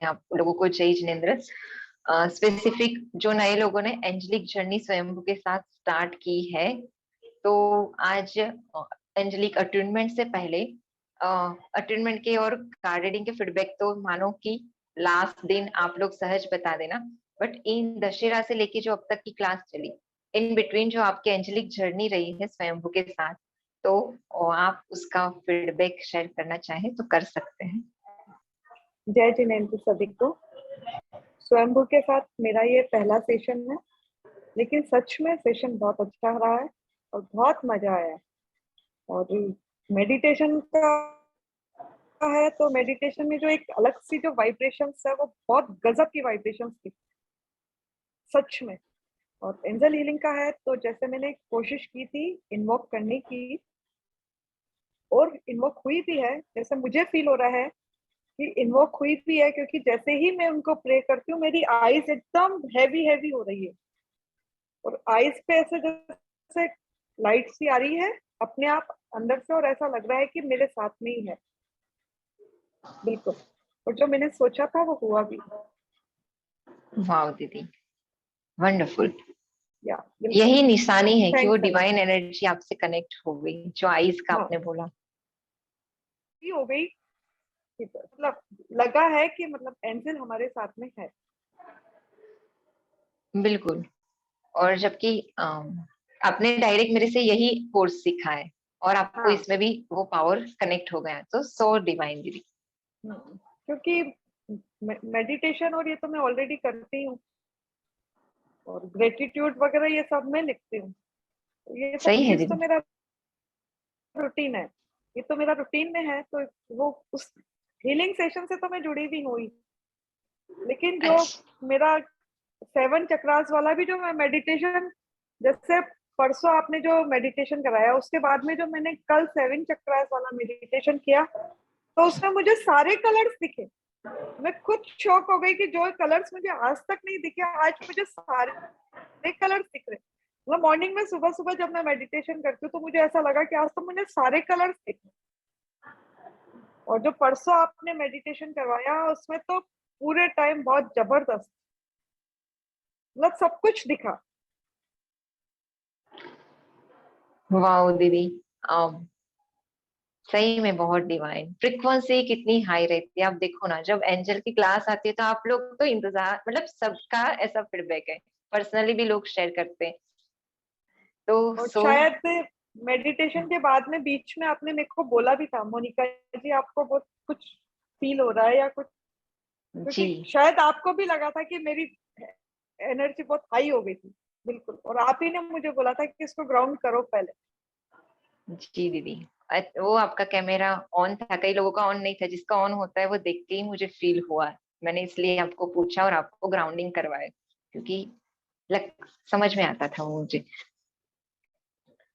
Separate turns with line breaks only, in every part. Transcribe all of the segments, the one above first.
आप लोगों को जय जिनेन्द्र। स्पेसिफिक जो नए लोगों ने एंजेलिक जर्नी स्वयंभू के साथ स्टार्ट की है, तो आज एंजेलिक अटूनमेंट से पहले अटूनमेंट के और कार्ड रीडिंग के फीडबैक तो मानो कि लास्ट दिन आप लोग सहज बता देना, बट इन दशहरा से लेके जो अब तक की क्लास चली, इन बिटवीन जो आपकी एंजेलिक जर्नी रही है स्वयंभू के साथ, तो आप उसका फीडबैक शेयर करना चाहें तो कर सकते हैं।
जय जिनेन्द्र सभी को। स्वयंभू के साथ मेरा ये पहला सेशन है, लेकिन सच में सेशन बहुत अच्छा रहा है और बहुत मजा आया है। और मेडिटेशन का है तो मेडिटेशन में जो एक अलग सी जो वाइब्रेशंस है वो बहुत गजब की वाइब्रेशंस थी सच में। और एंजल हीलिंग का है तो जैसे मैंने कोशिश की थी इन्वोक करने की, और इन्वोक हुई भी है, जैसे मुझे फील हो रहा है कि इन्वोक हुई भी है, क्योंकि जैसे ही मैं उनको प्रे करती हूँ मेरी आईज एकदम हैवी हैवी हो रही है और आईज पे ऐसे जैसे लाइट सी आ रही है अपने आप अंदर से, और ऐसा लग रहा है कि मेरे साथ में ही है बिल्कुल। और जो मैंने सोचा था वो हुआ भी।
वाह दीदी, वंडरफुल।
या
यही निशानी है कि वो
thanks a lot.
Divine energy आपसे कनेक्ट हो गई, जो आईज का
हाँ
आपने बोला
हो गई, मतलब लगा है कि मतलब एंजल हमारे साथ में है।
बिल्कुल। और जबकि आपने डायरेक्ट मेरे से यही कोर्स सीखा है और आपको
हाँ
इसमें भी वो पावर कनेक्ट हो गया, तो सो डिवाइन दीदी।
क्योंकि मेडिटेशन और ये तो मैं ऑलरेडी करती हूँ, और ग्रेटिट्यूड वगैरह ये सब मैं लिखती हूँ, ये सब
सही है
चीज तो
दीदी।
मेरा रूटीन है, ये तो मेरा रूटीन में है। तो वो उस हीलिंग सेशन से तो मैं जुड़ी भी हुई, लेकिन जो
अच्छा,
मेरा 7 चक्रास वाला भी जो मैं मेडिटेशन, जैसे परसों आपने जो मेडिटेशन कराया उसके बाद में जो मैंने कल 7 चक्रास वाला मेडिटेशन किया, तो उसमें मुझे सारे कलर्स दिखे। मैं खुद शॉक हो गई कि जो कलर्स मुझे आज तक नहीं दिखे आज मुझे सारे कलर्स दिख रहे। मतलब मॉर्निंग में सुबह सुबह जब मैं मेडिटेशन करती हूँ तो मुझे ऐसा लगा कि आज तो मुझे सारे कलर्स दिखे। और जो परसों आपने मेडिटेशन करवाया उसमें तो पूरे टाइम बहुत जबरदस्त, मतलब सब कुछ दिखा।
वाह दीदी, सही में बहुत डिवाइन फ्रिक्वेंसी कितनी हाई रहती है। आप देखो ना, जब एंजल की क्लास आती है तो आप लोग तो इंतजार, मतलब सबका ऐसा फीडबैक है, पर्सनली भी लोग शेयर करते हैं, तो
और
सो
शायद मेडिटेशन के बाद में बीच में आपने मेरे को बोला भी था, मोनिका जी आपको बहुत कुछ फील हो रहा है या कुछ,
जी।
क्योंकि शायद आपको भी लगा था कि मेरी एनर्जी बहुत हाई हो गई थी। बिल्कुल, और आप ही ने मुझे बोला था कि इसको ग्राउंड करो पहले।
जी दीदी, वो आपका कैमरा ऑन था, कई लोगों का ऑन नहीं था, जिसका ऑन होता है वो देख के ही मुझे फील हुआ, मैंने इसलिए आपको पूछा और आपको ग्राउंडिंग करवाया, क्योंकि लग समझ में आता था वो मुझे।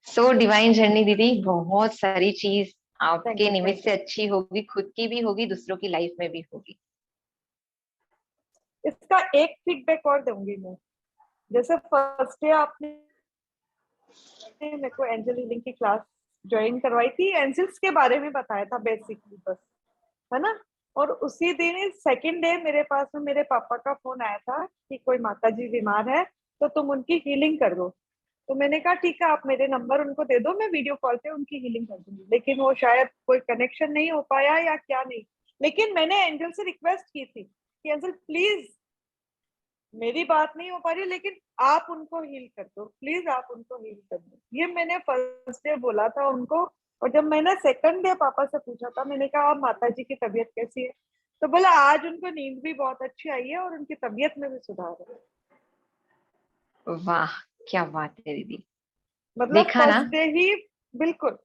सो डिवाइन जर्नी दीदी, बहुत सारी चीज आपके
थैंक
निमित्त से
यू।
अच्छी होगी, खुद की भी होगी, दूसरों की लाइफ में भी होगी।
इसका एक फीडबैक और दूंगी मैं। जैसे फर्स्ट डे आपने मेरे को एंजल हीलिंग की क्लास ज्वाइन करवाई थी, एंजल्स के बारे में बताया था बेसिकली बस, है ना। और उसी दिन सेकंड डे मेरे पास में मेरे पापा का फोन आया था कि कोई माता जी बीमार है तो तुम उनकी हीलिंग कर दो। तो मैंने कहा ठीक है, आप मेरे नंबर उनको दे दो, मैं वीडियो कॉल पे उनकी हीलिंग कर दूंगी। लेकिन वो शायद कोई कनेक्शन नहीं हो पाया या क्या नहीं, लेकिन मैंने एंजल से रिक्वेस्ट की थी कि एंजल प्लीज, मेरी बात नहीं हो पा रही लेकिन आप उनको हील कर दो, प्लीज आप उनको हील कर दो। ये मैंने फर्स्ट डे बोला था उनको। और जब मैंने सेकंड डे पापा से पूछा था, मैंने कहा अब माता जी की तबीयत कैसी है, तो बोला आज उनको नींद भी बहुत अच्छी आई है और उनकी तबीयत में भी सुधार है।
वाह, क्या बात है दीदी।
मतलब
देखा ना,
फर्स्ट डे ही। बिल्कुल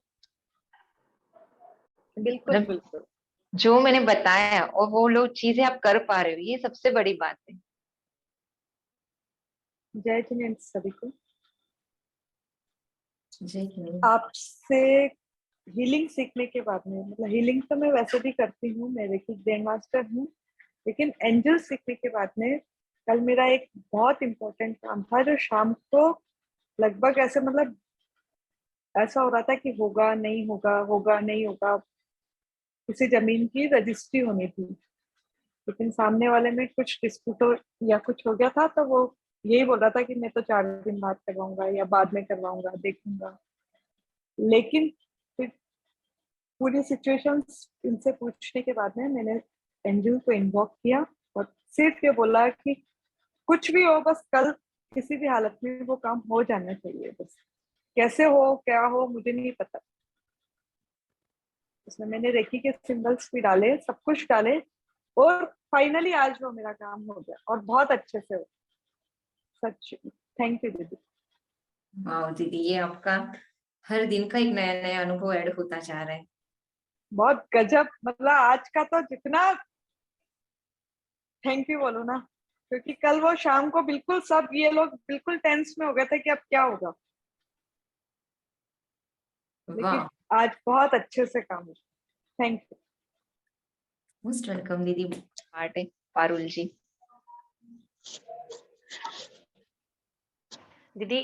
बिल्कुल
मतलब
बिल्कुल।
जो मैंने बताया और वो लोग चीजें आप कर पा रहे हो, ये सबसे बड़ी बात है।
जय जिनेन्द्र सभी को।
जी।
आपसे हीलिंग सीखने के बाद में, मतलब हीलिंग तो मैं वैसे भी करती हूँ, मैं रेकी ग्रैंड मास्टर हूँ, लेकिन एंजल सीखने के बाद में कल मेरा एक बहुत इंपॉर्टेंट काम था जो शाम को लगभग ऐसे, मतलब ऐसा हो रहा था कि होगा नहीं होगा, होगा नहीं होगा। किसी जमीन की रजिस्ट्री होनी थी, लेकिन सामने वाले में कुछ डिस्प्यूट या कुछ हो गया था, तो वो यही बोल रहा था कि मैं तो 4 दिन बाद करवाऊंगा या बाद में करवाऊंगा, देखूंगा। लेकिन फिर पूरी सिचुएशन इनसे पूछने के बाद में मैंने एंजल को इन्वॉक किया और सिर्फ ये बोला कि कुछ भी हो, बस कल किसी भी हालत में वो काम हो जाना चाहिए, बस कैसे हो क्या हो मुझे नहीं पता। उसमें मैंने रेकी के सिंबल्स भी डाले, सब कुछ डाले, और फाइनली आज वो मेरा काम हो गया और बहुत अच्छे से हो। सच, थैंक यू दीदी।
वाह दीदी, ये आपका हर दिन का एक नया नया अनुभव ऐड होता जा रहा है।
बहुत गजब, मतलब आज का तो जितना थैंक यू बोलो ना, क्योंकि कल वो शाम को बिल्कुल सब ये लोग बिल्कुल टेंस में हो गए थे कि अब क्या होगा, लेकिन
वाह,
आज बहुत अच्छे से काम हुआ। Thank you.
मोस्ट वेलकम दीदी। पार्ट है पारुल जी।
दीदी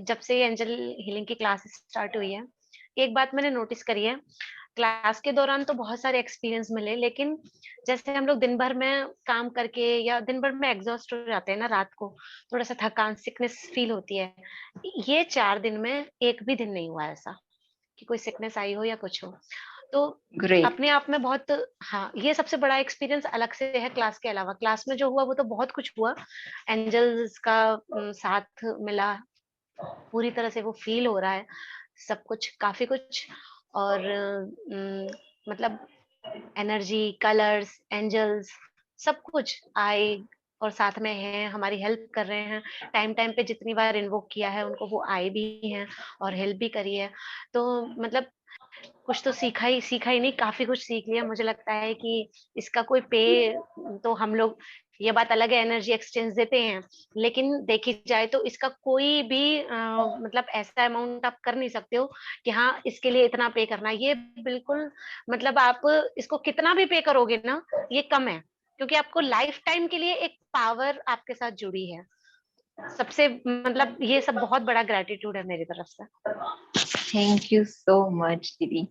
जब से एंजल हीलिंग की क्लासेस स्टार्ट हुई है, एक बात मैंने नोटिस करी है। क्लास के दौरान तो बहुत सारे एक्सपीरियंस मिले, लेकिन जैसे हम लोग दिन भर में काम करके या दिन भर में एग्जॉस्ट हो जाते हैं ना, रात को थोड़ा सा थकान सिकनेस फील होती है। ये 4 दिन में एक भी दिन नहीं हुआ ऐसा कि कोई सिकनेस आई हो या कुछ हो। तो
ग्रेट।
अपने आप में बहुत, हाँ, ये सबसे बड़ा एक्सपीरियंस अलग से है क्लास के अलावा। क्लास में जो हुआ वो तो बहुत कुछ हुआ, एंजल्स का साथ मिला, पूरी तरह से वो फील हो रहा है सब कुछ, काफी कुछ। और मतलब एनर्जी, कलर्स, एंजल्स, सब कुछ आए और साथ में हैं, हमारी हेल्प कर रहे हैं। टाइम टाइम पे जितनी बार इन्वोक किया है उनको, वो आए भी हैं और हेल्प भी करी है। तो मतलब कुछ तो सीखा ही नहीं, काफी कुछ सीख लिया। मुझे लगता है कि इसका कोई पे, तो हम लोग, ये बात अलग है, एनर्जी एक्सचेंज देते हैं, लेकिन देखी जाए तो इसका कोई भी मतलब ऐसा अमाउंट आप कर नहीं सकते हो कि हाँ इसके लिए इतना पे करना है। ये बिल्कुल, मतलब आप इसको कितना भी पे करोगे ना, ये कम है, क्योंकि आपको लाइफ टाइम के लिए एक पावर आपके साथ जुड़ी है। सबसे मतलब ये सब बहुत बड़ा ग्रेटिट्यूड है मेरी तरफ से।
थैंक यू सो मच दीदी।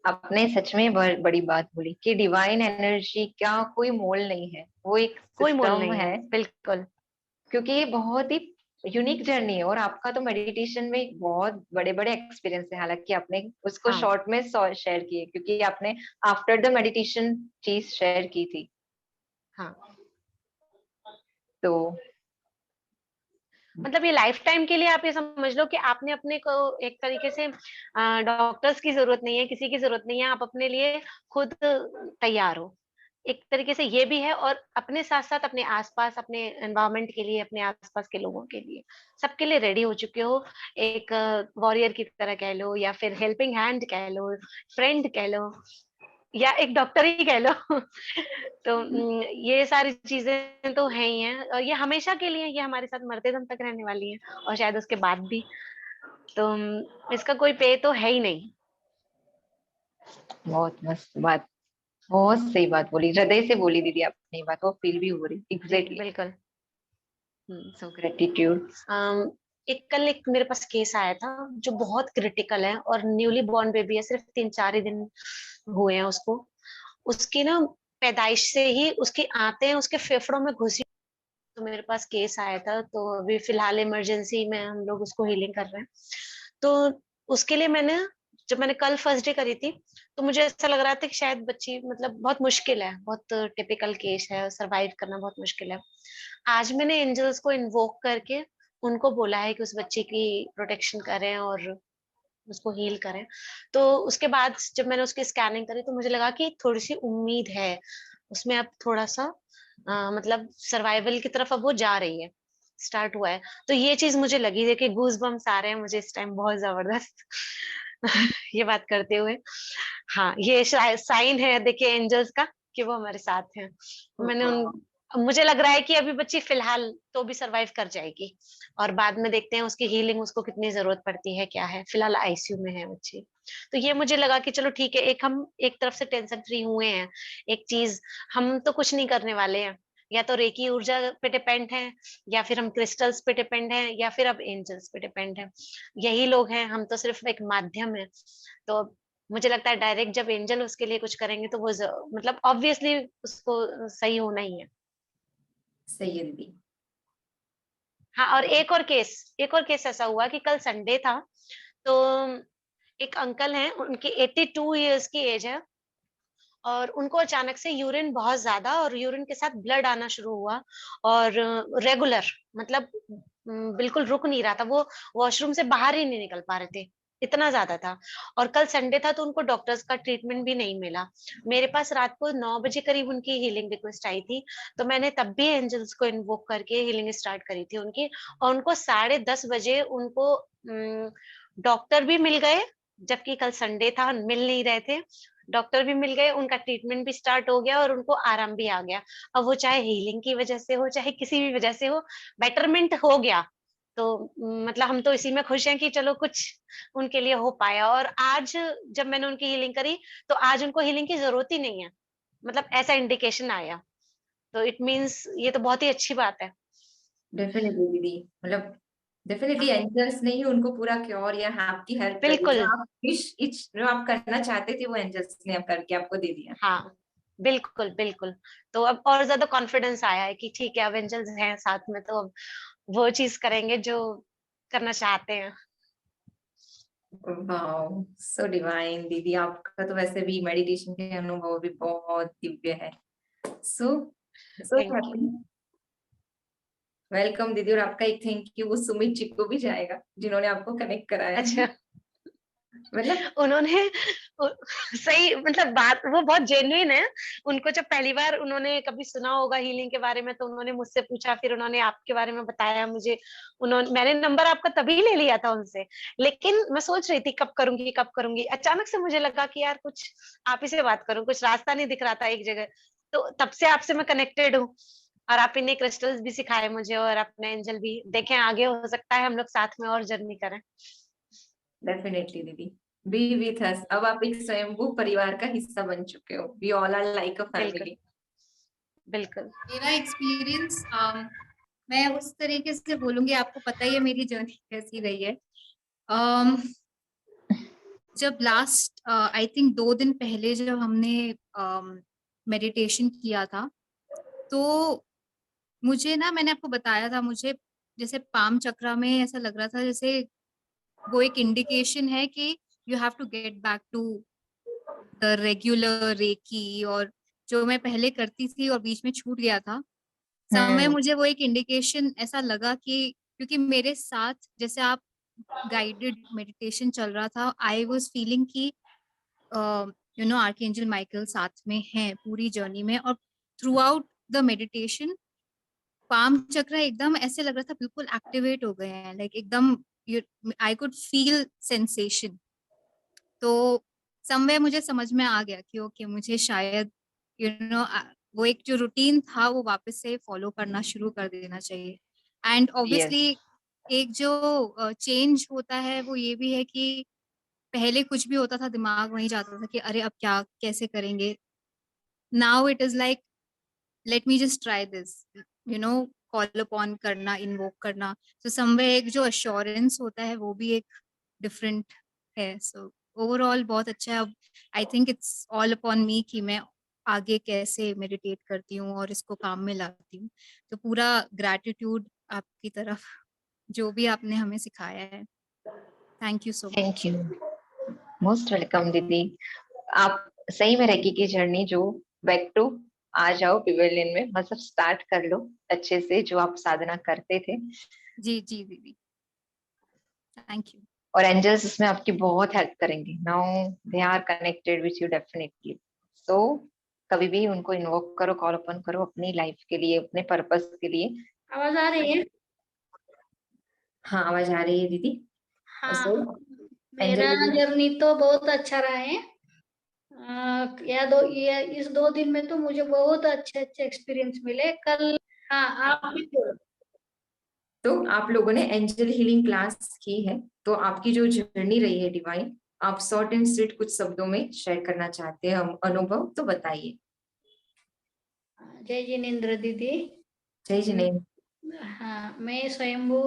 आपने सच में बड़ी बात बोली कि डिवाइन एनर्जी का कोई मोल नहीं है, वो एक
कोई मोल
सिस्टम
नहीं है,
है।
बिल्कुल।
क्योंकि ये बहुत ही यूनिक जर्नी है, और आपका तो मेडिटेशन में बहुत बड़े बड़े एक्सपीरियंस है। हालांकि आपने उसको
हाँ
शॉर्ट में शेयर किए, क्योंकि आपने आफ्टर द मेडिटेशन चीज शेयर की थी।
हाँ,
तो
मतलब ये लाइफ टाइम के लिए आप ये समझ लो कि आपने अपने को एक तरीके से, डॉक्टर्स की जरूरत नहीं है, किसी की जरूरत नहीं है, आप अपने लिए खुद तैयार हो। एक तरीके से ये भी है, और अपने साथ साथ अपने आसपास, अपने एनवायरनमेंट के लिए, अपने आसपास के लोगों के लिए, सबके लिए रेडी हो चुके हो। एक वॉरियर की तरह कह लो, या फिर हेल्पिंग हैंड कह लो, फ्रेंड कह लो, या एक डॉक्टर ही कह लो। तो ये सारी चीजें तो है ही हैं, और ये हमेशा के लिए, ये हमारे साथ मरते दम तक रहने वाली हैं, और शायद उसके बाद भी। तो इसका कोई पे तो है ही नहीं।
बहुत मस्त बात, बहुत सही बात बोली, हृदय से बोली दीदी आपने ये बात, वो फील भी हो रही
जी
एग्जैक्टली।
बिल्कुल। हम्म।
सो ग्रेटिट्यूड।
कल एक मेरे पास केस आया था जो बहुत क्रिटिकल है, और न्यूली बॉर्न बेबी है, सिर्फ 3-4 ही दिन हुए हैं उसको। उसकी ना पैदाइश से ही उसकी आंतें उसके फेफड़ों में घुसी। तो मेरे पास केस आया था, तो अभी फिलहाल इमरजेंसी में हम लोग उसको हीलिंग कर रहे हैं। तो उसके लिए जब मैंने कल फर्स्ट डे करी थी, तो मुझे ऐसा लग रहा था कि शायद बच्ची, मतलब बहुत मुश्किल है, बहुत टिपिकल केस है, सरवाइव करना बहुत मुश्किल है। आज मैंने एंजल्स को इन्वोक करके उनको बोला है कि उस बच्चे की प्रोटेक्शन करें और उसको हील करें। तो उसके बाद जब मैंने उसकी स्कैनिंग करी, तो मुझे लगा कि थोड़ी सी उम्मीद है उसमें, अब थोड़ा सा मतलब सर्वाइवल की तरफ अब वो जा रही है, स्टार्ट हुआ है। तो ये चीज मुझे लगी, देखिए गूज बम्स आ रहे हैं मुझे इस टाइम बहुत जबरदस्त। ये बात करते हुए, हाँ, ये शायद साइन है देखिए एंजल्स का कि वो हमारे साथ हैं। मैंने उन मुझे लग रहा है कि अभी बच्ची फिलहाल तो भी सरवाइव कर जाएगी, और बाद में देखते हैं उसकी हीलिंग, उसको कितनी जरूरत पड़ती है, क्या है। फिलहाल आईसीयू में है बच्ची। तो ये मुझे लगा कि चलो ठीक है, एक हम एक तरफ से टेंशन फ्री हुए हैं। एक चीज, हम तो कुछ नहीं करने वाले हैं, या तो रेकी ऊर्जा पे डिपेंड है, या फिर हम क्रिस्टल्स पे डिपेंड है, या फिर अब एंजल्स पे डिपेंड है। यही लोग हैं, हम तो सिर्फ एक माध्यम है। तो मुझे लगता है डायरेक्ट जब एंजल उसके लिए कुछ करेंगे तो वो मतलब ऑब्वियसली उसको सही होना ही है।
सही है दीदी।
हाँ, और एक और केस ऐसा हुआ कि कल संडे था, तो एक अंकल हैं, उनकी 82 इयर्स की एज है, और उनको अचानक से यूरिन बहुत ज्यादा और यूरिन के साथ ब्लड आना शुरू हुआ, और रेगुलर, मतलब बिल्कुल रुक नहीं रहा था, वो वॉशरूम से बाहर ही नहीं निकल पा रहे थे, इतना ज्यादा था। और कल संडे था तो उनको डॉक्टर्स का ट्रीटमेंट भी नहीं मिला। मेरे पास रात को 9 बजे करीब उनकी हीलिंग रिक्वेस्ट आई थी, तो मैंने तब भी एंजल्स को इन्वोक करके हीलिंग स्टार्ट करी थी उनकी। और उनको 10:30 बजे उनको डॉक्टर भी मिल गए, जबकि कल संडे था, मिल नहीं रहे थे। डॉक्टर भी मिल गए, उनका ट्रीटमेंट भी स्टार्ट हो गया और उनको आराम भी आ गया। अब वो चाहे हीलिंग की वजह से हो, चाहे किसी भी वजह से हो, बेटरमेंट हो गया। तो मतलब हम तो इसी में खुश हैं कि चलो कुछ उनके लिए हो पाया। और आज जब मैंने उनकी हीलिंग करी, तो आज उनको हीलिंग की जरूरत ही नहीं है, मतलब ऐसा इंडिकेशन आया। तो इट मीन्स ये तो बहुत ही अच्छी बात है।
डेफिनेटली दीदी, मतलब डेफिनेटली एंजल्स ने ही उनको पूरा क्योर या आपकी हेल्प करी,
बिल्कुल।
जो आप विश इच जो आप करना चाहते थे वो एंजल्स ने अब करके आपको दे दिया।
हाँ, बिल्कुल, बिल्कुल। तो अब और ज़्यादा कॉन्फिडेंस आया है कि ठीक है, अब एंजल्स हैं साथ में, तो अब वो चीज़ करेंगे जो करना चाहते हैं।
वाओ, सो डिवाइन दीदी, आपका तो वैसे भी मेडिटेशन के अनुभव भी बहुत दिव्य है। So so
thank you.
Happy. Welcome दीदी, और आपका एक थैंक यू वो सुमित जी को भी जाएगा, जिन्होंने आपको कनेक्ट कराया है।
अच्छा,
मतलब
उन्होंने उ सही, मतलब बात वो बहुत जेन्युइन है। उनको जब पहली बार उन्होंने कभी सुना होगा हीलिंग के बारे में, तो उन्होंने मुझसे पूछा, फिर उन्होंने आपके बारे में बताया मुझे। मैंने नंबर आपका तभी ले लिया था उनसे, लेकिन मैं सोच रही थी कब करूँगी, कब करूँगी? अचानक से मुझे लगा कि यार कुछ आप ही से बात करूँ, कुछ रास्ता नहीं दिख रहा था एक जगह। तो तब से आपसे मैं कनेक्टेड हूँ, और आप ही ने क्रिस्टल्स भी सिखाए मुझे और अपने एंजल भी। देखें आगे हो सकता है हम लोग साथ में और जर्नी करें।
डेफिनेटली दीदी, बी विथ अस। अब आप एक स्वयंभू परिवार का हिस्सा बन चुके हो, we all are like a
बिल्कुल,
फैमिली।
बिल्कुल।
मेरा एक्सपीरियंस मैं उस तरीके से बोलूंगी, आपको पता ही है मेरी जर्नी कैसी रही है। um, जब लास्ट आई थिंक 2 दिन पहले जब हमने मेडिटेशन किया था, तो मुझे ना, मैंने आपको बताया था, मुझे जैसे पाम चक्रा में ऐसा लग रहा था जैसे वो एक इंडिकेशन है कि you have to get back to the regular reiki, और जो मैं पहले करती थी और बीच में छूट गया था समय, मुझे वो एक इंडिकेशन ऐसा लगा कि क्योंकि मेरे साथ जैसे आप गाइडेड मेडिटेशन चल रहा था, आई वाज फीलिंग कि आर्कएंजल माइकल साथ में है पूरी जर्नी में, और through out the meditation palm चक्र एकदम ऐसे लग रहा था बिल्कुल एक्टिवेट हो गए हैं, लाइक एकदम आई कुड फील सेंसेशन। तो समवे मुझे समझ में आ गया कि ओके, मुझे शायद यू you नो वो एक जो रूटीन था वो वापस से फॉलो करना शुरू कर देना चाहिए। And
yes.
ऑब्वियसली एक जो चेंज होता है वो ये भी है कि पहले कुछ भी होता था दिमाग वहीं जाता था कि अरे अब क्या कैसे करेंगे। Now it is like let me just try this, you know call upon करना, इन्वोक करना। तो समवे एक जो अश्योरेंस होता है वो भी एक डिफरेंट है। सो ओवरऑल बहुत अच्छा है। अब I think it's all upon मी कि मैं आगे कैसे मेडिटेट करती हूँ और इसको काम में लाती हूँ। तो पूरा ग्रैटिट्यूड आपकी तरफ, जो भी आपने हमें सिखाया है। Thank you so
thank
much.
You, most welcome दीदी। आप सही में रेकी की जर्नी जो बैक टू आ जाओ पिवेलियन में, मतलब स्टार्ट कर लो अच्छे से जो आप साधना करते थे।
जी जी दीदी, थैंक यू।
और एंजल्स इसमें आपकी बहुत हेल्प करेंगे, now they are connected with you definitely. So कभी भी उनको इन्वोक करो, कॉल अपन करो अपनी लाइफ के लिए, अपने पर्पस के लिए।
आवाज आ रही है?
हाँ, आवाज आ रही है दीदी।
हाँ,
सो
मेरा
एंजल
जर्नी तो बहुत अच्छा रहा है। ये इस 2 दिन में तो मुझे बहुत अच्छे अच्छे एक्सपीरियंस मिले कल। हाँ, आप भी बोलो।
तो आप लोगों ने एंजल हीलिंग क्लास की है, तो आपकी जो जर्नी रही है डिवाइन, आप शॉर्ट एंड स्वीट कुछ शब्दों में शेयर करना चाहते हैं हम अनुभव, तो बताइए।
जय जिनेन्द्र दीदी।
जय जिने।
हाँ, मैं स्वयंभू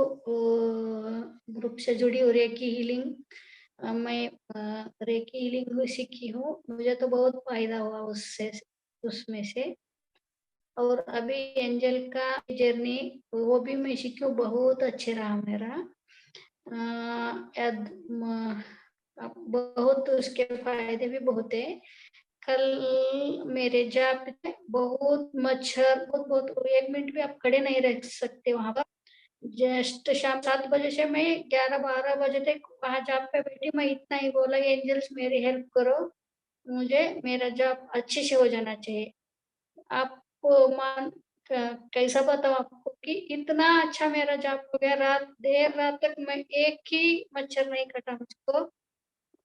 ग्रुप से जुड़ी हूँ, रेकी हीलिंग मैं रेकी हीलिंग सीखी हूँ, मुझे तो बहुत फायदा हुआ उससे, उसमें से। और अभी एंजल का जर्नी वो भी मैं सीखी हूँ, बहुत अच्छे रहा मेरा। बहुत उसके फायदे भी बहुत है। कल मेरे जहाँ पे बहुत मच्छर, बहुत बहुत 1 मिनट भी आप खड़े नहीं रह सकते वहां पर। जस्ट शाम 7 बजे से मैं 11-12 बजे तक वहां जॉब पे बैठी। मैं इतना ही बोला, एंजल्स मेरी हेल्प करो, मुझे मेरा जॉब अच्छे से हो जाना चाहिए। आपको कैसा बताऊं आपको कि इतना अच्छा मेरा जॉब हो गया। देर रात तक मैं एक ही मच्छर नहीं कटा मुझको,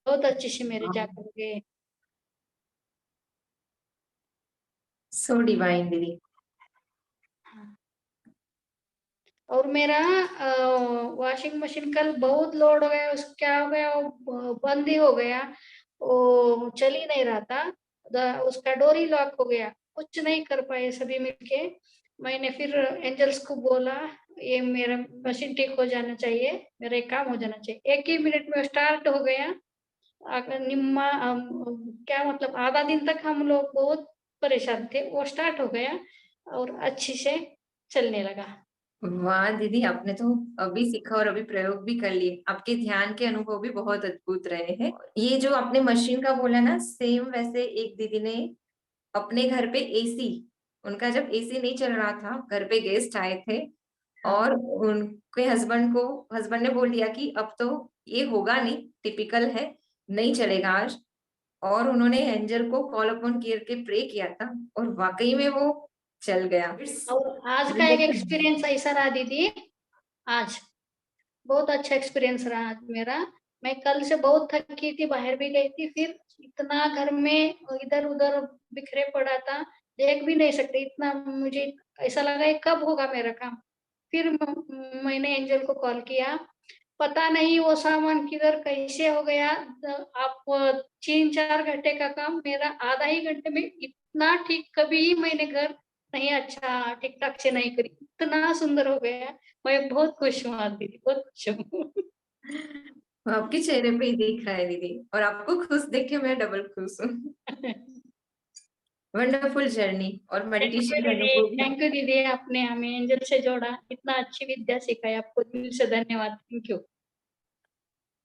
बहुत अच्छे से मेरे जॉब हो गए।
सो डिवाइन दीदी।
और मेरा वॉशिंग मशीन कल बहुत लोड हो गया, उस क्या हो गया, वो बंद ही हो गया, वो चल ही नहीं रहा था। उसका डोर ही लॉक हो गया, कुछ नहीं कर पाए सभी मिलके। मैंने फिर एंजल्स को बोला, ये मेरा मशीन ठीक हो जाना चाहिए, मेरा एक काम हो जाना चाहिए। 1 ही मिनट में स्टार्ट हो गया। अगर क्या मतलब आधा दिन तक हम लोग बहुत परेशान थे, वो स्टार्ट हो गया और अच्छी से चलने लगा।
वाह दीदी, आपने तो अभी सीखा और अभी प्रयोग भी कर लिए। आपके ध्यान के अनुभव भी बहुत अद्भुत रहे हैं। ये जो आपने मशीन का बोला ना, सेम वैसे एक दीदी ने अपने घर पे एसी, उनका जब एसी नहीं चल रहा था, घर पे गेस्ट आए थे और उनके हस्बैंड ने बोल दिया कि अब तो ये होगा नहीं, टिपिकल है, नहीं चलेगा आज। और उन्होंने एंजल को कॉल अपॉन करके प्रे किया था और वाकई में वो चल गया।
और आज का एक एक्सपीरियंस ऐसा रहा दीदी, आज बहुत अच्छा एक्सपीरियंस रहा आज मेरा। मैं कल से बहुत थकी थी, बाहर भी गई थी, फिर इतना घर में इधर उधर बिखरे पड़ा था, देख भी नहीं सकते इतना। मुझे ऐसा लगा ये कब होगा मेरा काम। फिर मैंने एंजल को कॉल किया, पता नहीं वो सामान किधर कैसे हो गया। आप 3-4 घंटे का काम मेरा आधा ही घंटे में इतना ठीक, कभी मैंने घर नहीं अच्छा ठीक ठाक से नहीं करी, इतना सुंदर हो गया। मैं बहुत खुश हूँ आज दीदी, बहुत खुश हूँ।
आपके चेहरे पे ही दिख रहा है दीदी, और आपको खुश देख के मैं डबल खुश हूँ। वंडरफुल जर्नी और मेडिटेशन करने को भी।
थैंक यू दीदी, आपने हमें एंजल से जोड़ा, इतना अच्छी विद्या सिखाई, आपको दिल से धन्यवाद, थैंक यू।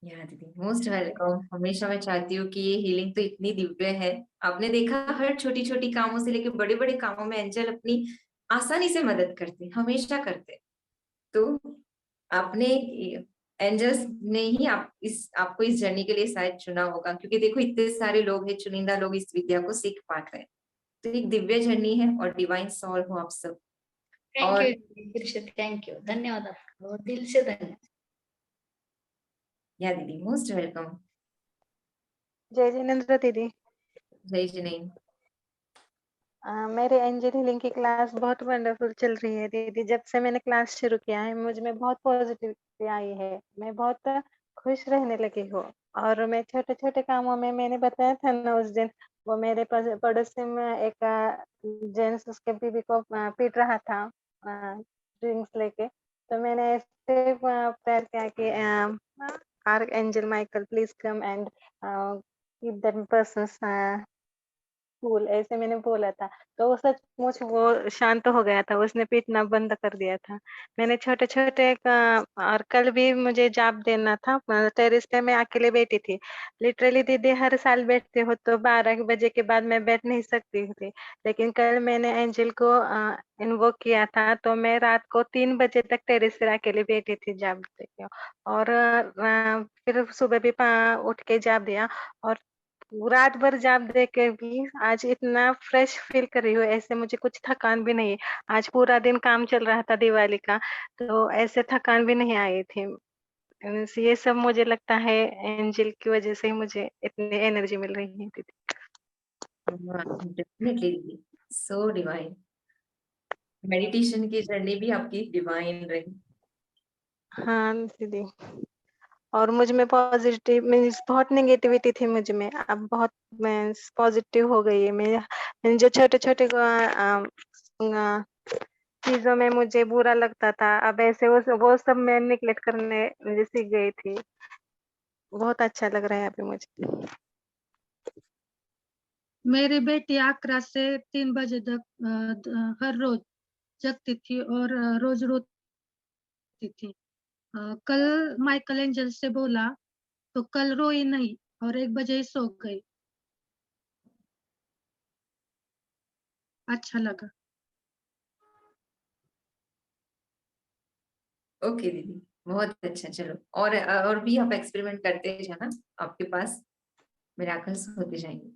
या दीदी मोस्ट वेलकम। हमेशा मैं चाहती हूँ कि ये हीलिंग तो इतनी दिव्य है। आपने देखा, हर छोटी छोटी कामों से लेकर बड़े बड़े कामों में एंजल अपनी आसानी से मदद करते, हमेशा करते। तो आपने, एंजल्स ने ही आपको इस जर्नी के लिए शायद चुना होगा, क्योंकि देखो इतने सारे लोग हैं, चुनिंदा लोग इस विद्या को सीख पा रहे हैं। तो एक दिव्य जर्नी है और डिवाइन सोल हो आप सब।
थैंक
और
यू दिल से, थैंक यू, धन्यवाद आपका, बहुत दिल से धन्यवाद।
या दीदी मोस्ट वेलकम।
जय जिनेन्द्र दीदी।
जय जिनेन्द्र।
मेरे एंजल हीलिंग की क्लास बहुत वंडरफुल चल रही है दीदी। जब से मैंने क्लास शुरू किया है, मुझ में बहुत पॉजिटिविटी आई है, मैं बहुत खुश रहने लगी हूँ। और मैं छोटे छोटे कामों में, मैंने बताया था ना उस दिन, वो मेरे पड़ोसी में एक जेंट्स उसके बीवी को पीट रहा था ड्रिंक्स लेके। तो मैंने ऐसे प्रेयर किया कि arc angel Michael please come and keep that person cool, ऐसे मैंने बोला था। तो वो सचमुच वो शांत हो गया था, उसने पीटना बंद कर दिया था। मैंने छोटे छोटे और कल भी मुझे जॉब देना था, टेरेस पे मैं अकेले बैठी थी। लिटरली दीदी, हर साल बैठती हूँ तो 12 बजे के बाद मैं बैठ नहीं सकती थी, लेकिन कल मैंने एंजल को इन्वोक किया था, तो मैं रात को 3 बजे तक टेरेस पे अकेले बैठी थी जॉब देके। और फिर सुबह भी उठ के जॉब दिया, और रात भर जाप दे के भी आज इतना फ्रेश फील कर रही हूँ, ऐसे मुझे कुछ थकान भी नहीं है। आज पूरा दिन काम चल रहा था दिवाली का, तो ऐसे थकान भी नहीं आई थी। ये सब मुझे लगता है एंजल की वजह से ही मुझे इतनी एनर्जी मिल रही है दीदी।
डेफिनेटली दीदी, सो डिवाइन। मेडिटेशन की जर्नी भी आपकी डिवाइन रही।
हाँ दीदी, और मुझ में पॉजिटिव मीन्स बहुत नेगेटिविटी थी मुझ में, अब बहुत मीन्स पॉजिटिव हो गई है। मैं जो छोटे छोटे चीजों में मुझे बुरा लगता था, अब ऐसे वो सब मैं निगलेक्ट करने मुझे सीख गई थी। बहुत अच्छा लग रहा है अभी मुझे।
मेरी बेटी 11 से 3 बजे तक हर रोज जगती थी और रोज रोती थी। कल माइकल एंजल से बोला तो कल रोई नहीं और 1 बजे ही सो गई। अच्छा लगा।
ओके दीदी, बहुत अच्छा। चलो, और भी आप एक्सपेरिमेंट करते जाना, आपके पास मिराकल्स होते जाएंगे।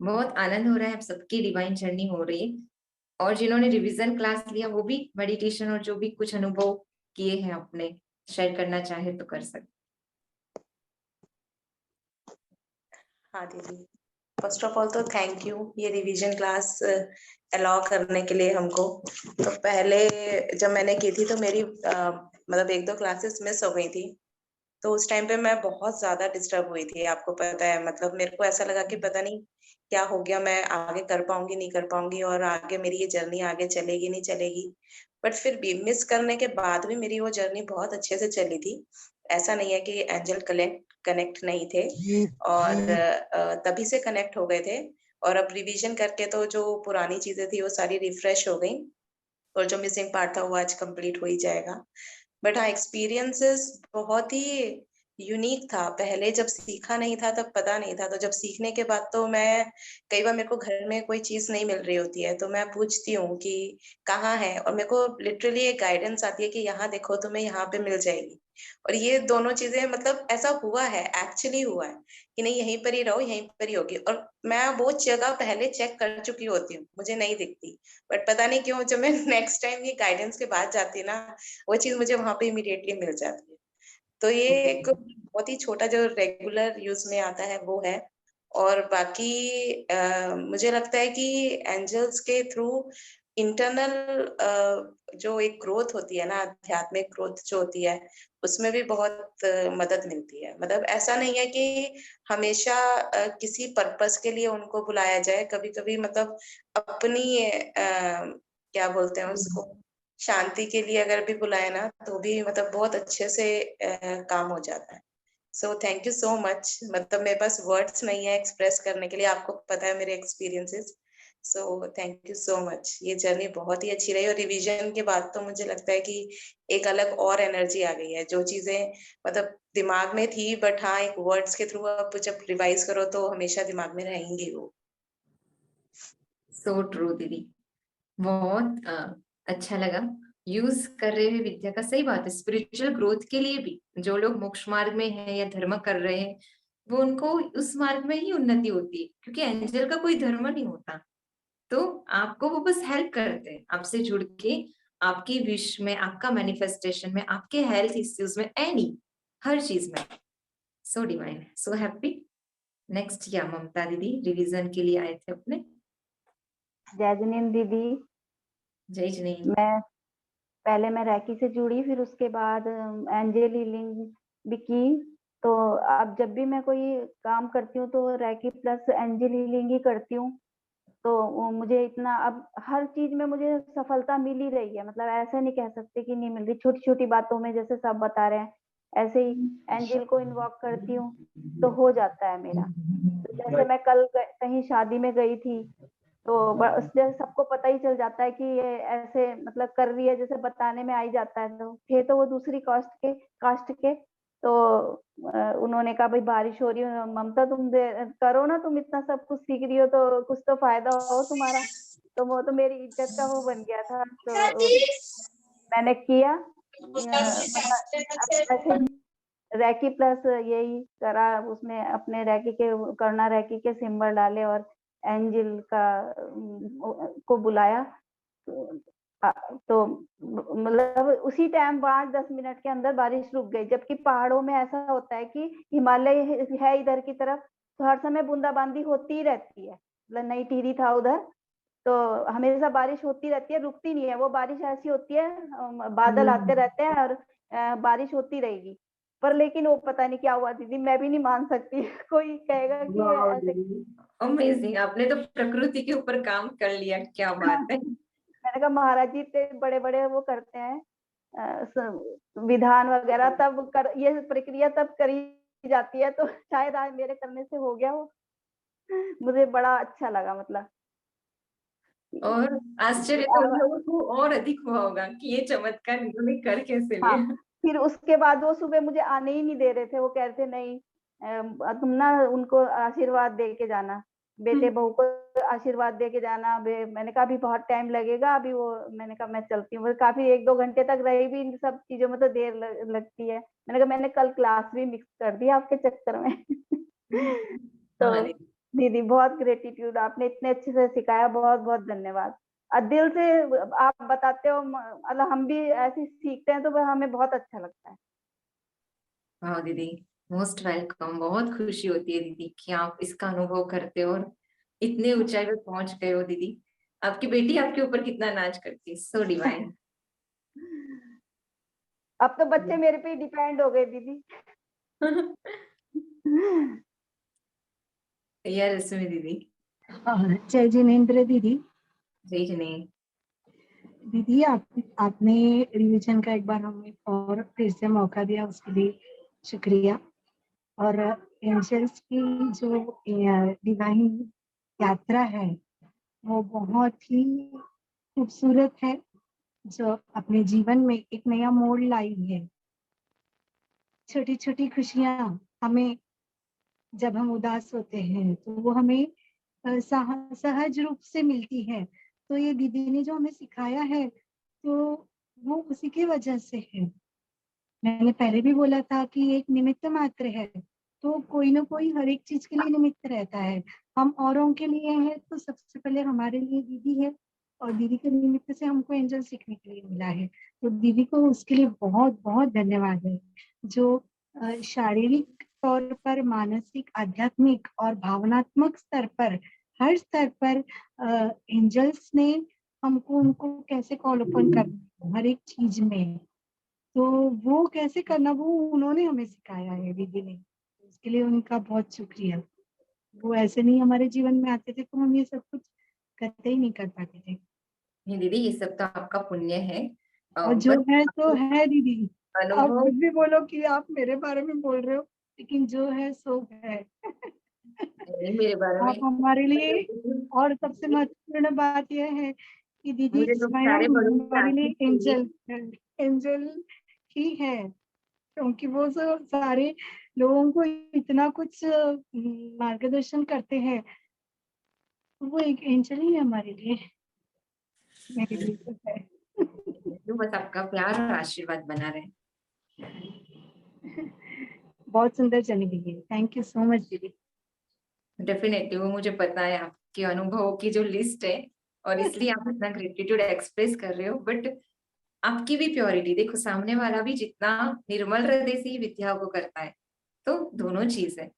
बहुत आनंद हो रहा है, आप सबकी डिवाइन जर्नी हो रही है। और जिन्होंने रिवीजन क्लास लिया वो भी मेडिटेशन और जो भी कुछ अनुभव किए हैं अपने शेयर करना चाहे तो कर सकते।
हाँ दीदी, फर्स्ट ऑफ ऑल तो थैंक यू ये रिवीजन क्लास अलाउ करने के लिए हमको। तो पहले जब मैंने की थी तो मेरी मतलब 1-2 क्लासेस मिस हो गई थी, तो उस टाइम पे मैं बहुत ज्यादा डिस्टर्ब हुई थी। आपको पता है, मतलब मेरे को ऐसा लगा कि पता नहीं क्या हो गया, मैं आगे कर पाऊंगी नहीं कर पाऊंगी, और आगे मेरी ये जर्नी आगे चलेगी नहीं चलेगी। बट फिर भी मिस करने के बाद भी मेरी वो जर्नी बहुत अच्छे से चली थी। ऐसा नहीं है कि एंजल कनेक्ट नहीं थे, और तभी से कनेक्ट हो गए थे। और अब रिवीजन करके तो जो पुरानी चीजें थी वो सारी रिफ्रेश हो गई, और जो मिसिंग पार्ट था वो आज कंप्लीट हो ही जाएगा। बट हाँ, एक्सपीरियंसेस बहुत ही यूनिक था। पहले जब सीखा नहीं था तब पता नहीं था, तो जब सीखने के बाद तो मैं कई बार मेरे को घर में कोई चीज नहीं मिल रही होती है तो मैं पूछती हूँ कि कहाँ है, और मेरे को लिटरली एक गाइडेंस आती है कि यहाँ देखो तुम्हें यहाँ पे मिल जाएगी। और ये दोनों चीजें मतलब ऐसा हुआ है, एक्चुअली हुआ है कि नहीं यहीं पर ही रहो, यहीं पर ही होगी। और मैं वो जगह पहले चेक कर चुकी होती हूँ, मुझे नहीं दिखती, बट पता नहीं क्यों जब मैं नेक्स्ट टाइम ये गाइडेंस के बाद जाती है ना, वो चीज मुझे वहां पे इमीडिएटली मिल जाती है। तो ये एक बहुत ही छोटा जो रेगुलर यूज में आता है वो है। और बाकी मुझे लगता है कि एंजल्स के थ्रू इंटरनल जो एक ग्रोथ होती है ना, आध्यात्मिक ग्रोथ जो होती है, उसमें भी बहुत मदद मिलती है। मतलब ऐसा नहीं है कि हमेशा किसी पर्पस के लिए उनको बुलाया जाए, कभी कभी मतलब अपनी क्या बोलते हैं उसको, शांति के लिए अगर भी बुलाए ना तो भी मतलब बहुत अच्छे से काम हो जाता है। सो थैंक यू सो मच। मतलब मेरे पास वर्ड्स नहीं है एक्सप्रेस करने के लिए, आपको पता है मेरे experiences. So thank you so much. ये जर्नी बहुत ही अच्छी रही, और रिवीजन के बाद तो मुझे लगता है कि एक अलग और एनर्जी आ गई है। जो चीजें मतलब दिमाग में थी, बट हाँ एक वर्ड्स के थ्रू आप जब रिवाइज करो तो हमेशा दिमाग में रहेंगी वो।
सो ट्रू दीदी, बहुत अच्छा लगा यूज कर रहे हैं विद्या का। सही बात है, स्पिरिचुअल ग्रोथ के लिए भी जो लोग मोक्ष मार्ग में हैं या धर्म कर रहे हैं, वो उनको उस मार्ग में ही उन्नति होती है, क्योंकि एंजल का कोई धर्म नहीं होता। तो आपको वो बस हेल्प करते हैं, आपसे जुड़ के आपकी विश में, आपका मैनिफेस्टेशन में, आपके हेल्थ इश्यूज में, एनी हर चीज में। So divine, so happy. Next या ममता दीदी रिवीजन के लिए आए थे अपने।
जय जिनेंद्र दीदी।
जय जिनेंद्र।
मैं रैकी से जुड़ी, फिर उसके बाद एंजल हीलिंग भी की। तो अब जब भी मैं कोई काम करती हूँ तो रैकी प्लस एंजल हीलिंग ही करती हूँ। तो मुझे इतना अब हर चीज में मुझे सफलता मिल ही रही है। मतलब ऐसे नहीं कह सकते कि नहीं मिल रही, छोटी छोटी बातों में जैसे सब बता रहे हैं ऐसे ही एंजल को इन्वॉक करती हूँ तो हो जाता है मेरा। तो जैसे मैं कल कहीं शादी में गई थी तो उससे सबको पता ही चल जाता है कि ये ऐसे मतलब कर रही है, जैसे बताने में आ ही जाता है। तो थे तो वो दूसरी कास्ट के तो उन्होंने कहा भाई बारिश हो रही है ममता, तुम करो ना, तुम इतना सब कुछ सीख रही हो तो कुछ तो फायदा हो तुम्हारा। तो वो तो मेरी इज्जत का वो बन गया था। तो मैंने किया मतलब ऐसे रैकी प्लस यही करा, उसमें अपने रैकी के करना, रैकी के सिंबल डाले और एंजल का को बुलाया। तो मतलब उसी टाइम 5-10 मिनट के अंदर बारिश रुक गई। जबकि पहाड़ों में ऐसा होता है कि हिमालय है इधर की तरफ, तो हर समय बूंदाबांदी होती ही रहती है। मतलब नई टिहरी था उधर, तो हमेशा बारिश होती रहती है, रुकती नहीं है। वो बारिश ऐसी होती है, बादल आते रहते हैं और बारिश होती रहेगी। पर लेकिन वो पता नहीं क्या हुआ दीदी, मैं भी नहीं मान सकती। कोई कहेगा कि ऐसे।
अमेजिंग, आपने तो प्रकृति के ऊपर काम कर लिया, क्या बात है।
मैंने कहा महाराज जी इतने बड़े बड़े वो करते हैं विधान वगैरह, तब कर ये प्रक्रिया तब करी जाती है, तो शायद आज मेरे करने से हो गया हो। मुझे बड़ा अच्छा लगा, मतलब
और आश्चर्य तो उन लोगों को और अधिक हुआ होगा कि ये चमत्कार इन्होंने कर कैसे
हाँ,
लिया।
फिर उसके बाद वो सुबह मुझे आने ही नहीं दे रहे थे। वो कह रहे थे नहीं, तुम ना उनको आशीर्वाद दे के जाना, बेटे बहू को आशीर्वाद दे के जाना। मैंने कहा अभी बहुत टाइम लगेगा, अभी वो, मैंने कहा मैं चलती हूँ। काफी 1-2 घंटे तक रही भी, इन सब चीजों में तो देर लगती है। मैंने कहा मैंने कल क्लास भी मिक्स कर दी आपके चक्कर में। तो
हाँ दीदी,
दीदी बहुत ग्रेटिट्यूड, आपने इतने अच्छे से सिखाया, बहुत बहुत धन्यवाद। दिल से आप बताते हो, मतलब हम भी ऐसे ही सीखते हैं तो वो हमें बहुत अच्छा लगता है।
हाँ दीदी, मोस्ट वेलकम। बहुत खुशी होती है दीदी कि आप इसका अनुभव करते हो और इतने ऊंचाई पे पहुंच गए हो दीदी। आपकी बेटी आपके ऊपर कितना नाच करती है, सो डिवाइन।
अब तो बच्चे मेरे पे डिपेंड हो गए दीदी।
यार रश्मि दीदी।
जय जिनेन्द्र दीदी।
जय जने।
दीदी आपने रिवीजन का एक बार हमें और फिर से मौका दिया, उसके लिए शुक्रिया। और एंजल्स की जो डिवाइन यात्रा है वो बहुत ही खूबसूरत है, जो अपने जीवन में एक नया मोड़ लाई है। छोटी छोटी खुशियां हमें, जब हम उदास होते हैं तो वो हमें सहज रूप से मिलती है। तो ये दीदी ने जो हमें सिखाया है तो वो उसी की वजह से है। मैंने पहले भी बोला था कि एक निमित्त मात्र है, तो कोई ना कोई हर एक चीज के लिए निमित्त रहता है। हम औरों के लिए हैं तो सबसे पहले हमारे लिए दीदी है, और दीदी के निमित्त से हमको एंजल सीखने के लिए मिला है। तो दीदी को उसके लिए बहुत बहुत धन्यवाद है, जो शारीरिक तौर पर, मानसिक, आध्यात्मिक और भावनात्मक स्तर पर, हर स्तर पर एंजल्स ने हमको उनको कैसे कॉल ओपन करना है हर एक चीज में, तो वो कैसे करना वो उन्होंने हमें सिखाया है दीदी ने। उसके लिए उनका बहुत शुक्रिया। वो ऐसे नहीं हमारे जीवन में आते थे तो हम ये सब कुछ करते ही नहीं कर पाते थे।
नहीं दीदी, ये सब तो आपका पुण्य है।
और जो
बस
है सो है दीदी। आप
अनुभव।
कुछ भी बोलो कि आप मेरे बारे में बोल रहे हो, लेकिन जो है सो है।
नहीं, मेरे बारे
आप हमारे लिए,
में
और सबसे महत्वपूर्ण बात यह है कि दीदी
मुझे लोग सारे
स्वयं
बड़ों की
हमारे लिए
तारीफ की।
एंजल ही है, क्योंकि वो सब सारे लोगों को इतना कुछ मार्गदर्शन करते हैं। वो एक एंजल ही है हमारे लिए, मेरे लिए तो है।
तो बस आपका प्यार और आशीर्वाद बना रहे।
बहुत सुंदर जर्नी दीदी, थैंक यू सो मच दीदी।
डेफिनेटली, वो मुझे पता है आपके अनुभवों की जो लिस्ट है, और इसलिए आप इतना ग्रेटिट्यूड एक्सप्रेस कर रहे हो। बट आपकी भी प्योरिटी देखो, सामने वाला भी जितना निर्मल हृदय से ही विद्या को करता है, तो दोनों चीज है।